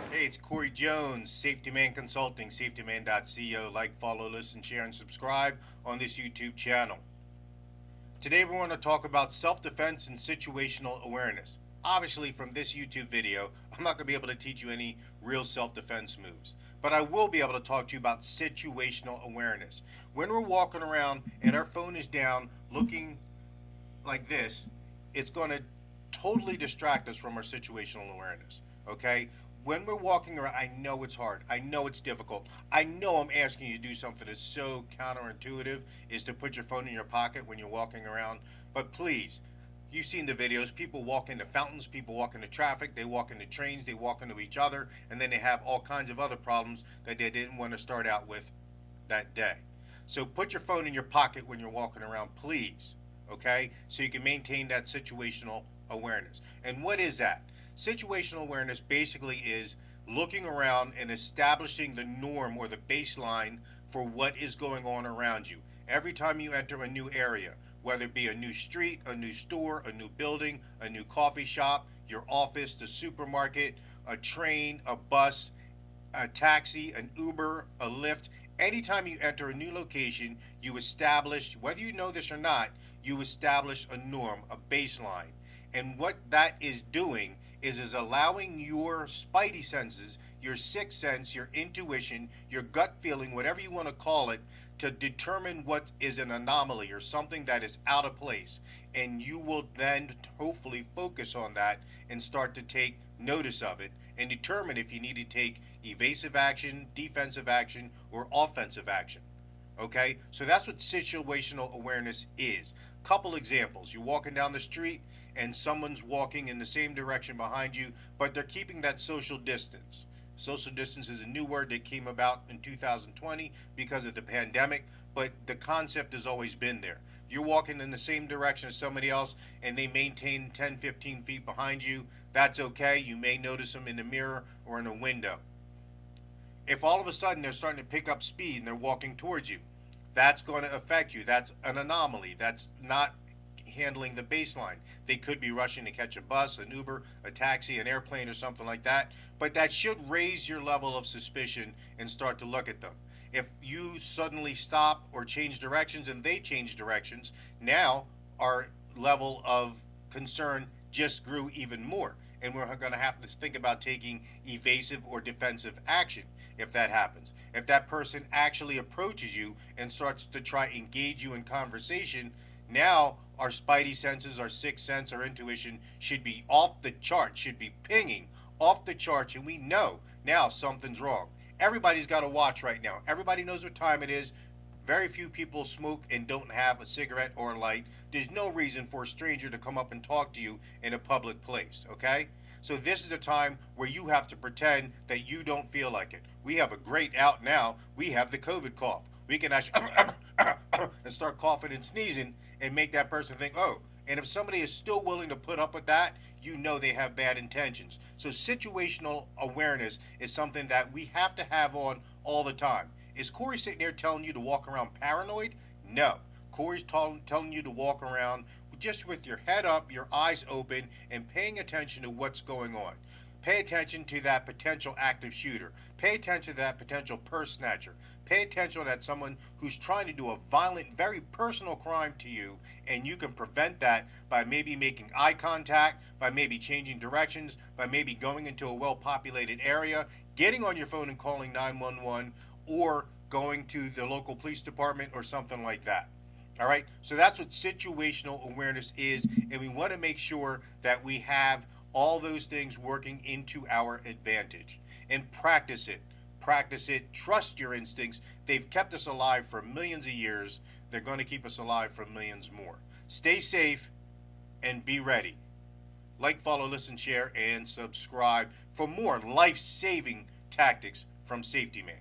Hey, it's Corey Jones, Safety Man Consulting, safetyman.co. Like, follow, listen, share, and subscribe on this YouTube channel. Today, we want to talk about self defense and situational awareness. Obviously, from this YouTube video, I'm not going to be able to teach you any real self defense moves, but I will be able to talk to you about situational awareness. When we're walking around and our phone is down looking like this, it's going to totally distract us from our situational awareness. Okay? When we're walking around, I know it's hard. I know it's difficult. I know I'm asking you to do something that's so counterintuitive, is to put your phone in your pocket when you're walking around. But please, you've seen the videos. People walk into fountains, people walk into traffic, they walk into trains, they walk into each other, and then they have all kinds of other problems that they didn't want to start out with that day. So put your phone in your pocket when you're walking around, please. Okay? So you can maintain that situational awareness. And what is that? Situational awareness basically is looking around and establishing the norm or the baseline for what is going on around you. Every time you enter a new area, whether it be a new street, a new store, a new building, a new coffee shop, your office, the supermarket, a train, a bus, a taxi, an Uber, a Lyft, anytime you enter a new location, you establish, whether you know this or not, you establish a norm, a baseline. And what that is doing is allowing your spidey senses, your sixth sense, your intuition, your gut feeling, whatever you want to call it, to determine what is an anomaly or something that is out of place. And you will then hopefully focus on that and start to take notice of it and determine if you need to take evasive action, defensive action, or offensive action. Okay, so that's what situational awareness is. Couple examples: you're walking down the street and someone's walking in the same direction behind you, but they're keeping that social distance. Social distance is a new word that came about in 2020 because of the pandemic, but the concept has always been there. You're walking in the same direction as somebody else and they maintain 10, 15 feet behind you. That's okay. You may notice them in the mirror or in a window. If all of a sudden they're starting to pick up speed and they're walking towards you, that's going to affect you. That's an anomaly. That's not handling the baseline. They could be rushing to catch a bus, an Uber, a taxi, an airplane, or something like that. But that should raise your level of suspicion and start to look at them. If you suddenly stop or change directions and they change directions, now our level of concern just grew even more. And we're going to have to think about taking evasive or defensive action if that happens. If that person actually approaches you and starts to try engage you in conversation, now our spidey senses, our sixth sense, our intuition should be off the chart, should be pinging off the charts, and we know now something's wrong. Everybody's got a watch right now. Everybody knows what time it is. Very few people smoke and don't have a cigarette or a light. There's no reason for a stranger to come up and talk to you in a public place, okay? So this is a time where you have to pretend that you don't feel like it. We have a great out now. We have the COVID cough. We can actually and start coughing and sneezing and make that person think, oh. And if somebody is still willing to put up with that, you know they have bad intentions. So situational awareness is something that we have to have on all the time. Is Corey sitting there telling you to walk around paranoid? No. Corey's telling you to walk around just with your head up, your eyes open, and paying attention to what's going on. Pay attention to that potential active shooter. Pay attention to that potential purse snatcher. Pay attention to that someone who's trying to do a violent, very personal crime to you, and you can prevent that by maybe making eye contact, by maybe changing directions, by maybe going into a well-populated area, getting on your phone and calling 911, or going to the local police department or something like that. All right, so that's what situational awareness is, and we want to make sure that we have all those things working into our advantage. And practice it. Practice it. Trust your instincts. They've kept us alive for millions of years. They're going to keep us alive for millions more. Stay safe and be ready. Like, follow, listen, share, and subscribe for more life-saving tactics from Safety Man.